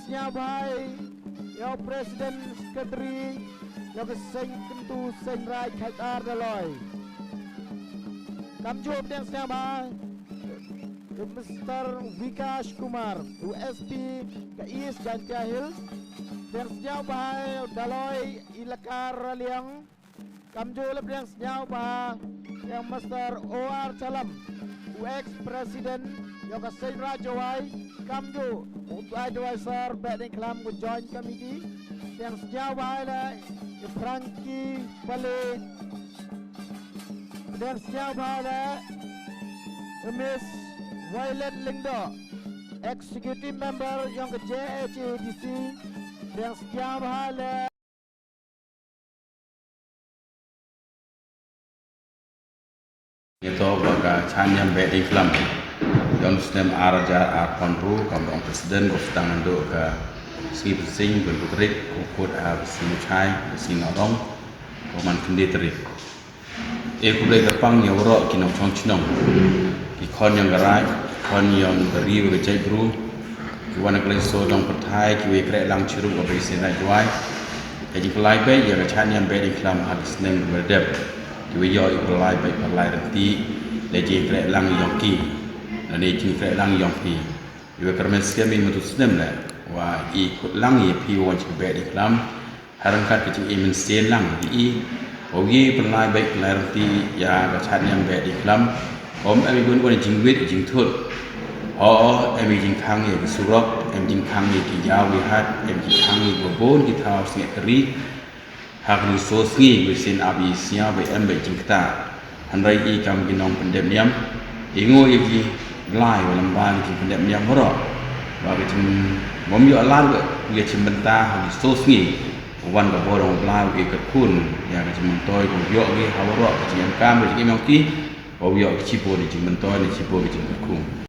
Jowai, your President Secretary, your Seiñraij Jowai. Come job dan Jowai, Mr. Vikas Kumar, USP ke East Gantia Hills, dan Jowai Dolloi Ilakar Liang. Come job dan Jowai, yang Mr. OR Chalam, UX President, your Seiñraij Jowai. Come job. Advisor Behdieñkhlam của Joint Committee yang sejawai là Frankie Pale dan sejawai là Miss Violet Lindo Executive Member yang ke JHADC dan sejawai là itu bagi Lehniam Behdieñkhlam yang snem araja arkonru kamrong presiden goftan ando ka si pesing berputrik kukut Seiñraij sinarong Puramon Kynjing kulai terpang yang berok kinong chong chinong ikon yang gerai ikon yang beri berjai bru kiwana kelai so dong pathai kiwe krek lang chiru ka Seiñraij Jowai jadi kelai bai yang Lehniam Behdieñkhlam habis nem berdep kiwe yo ikulai bai palai renti leje krek lang yongki Nani jingkren lang yang pi, juga kerana sekali menurut shisnem lah, wah ikut lang ye pi wajib Behdieñkhlam, ryngkat kecil men lang di, ogi pernah baik pelarti ya Lehniam Behdieñkhlam, emi pun jingwit jingtut, emi jingkren ye kesurok, emi jingkren ye kijau lihat, emi jingkren ye khubor kita sengat keri, Hercules Toi besin abi siapa emi jingkta, handai ikam ginong pendemniam, ingo iki Bnai dalam bang itu pendek yang berok, bagi cem momi alar dia cem bynta habis sngi, wan ke borong Bnai ke kun, ya ke cem Toi biok ke haworok ke cem kam ke cem yongki, biok ke cipo di cem Toi di cipo ke cem kyrpad.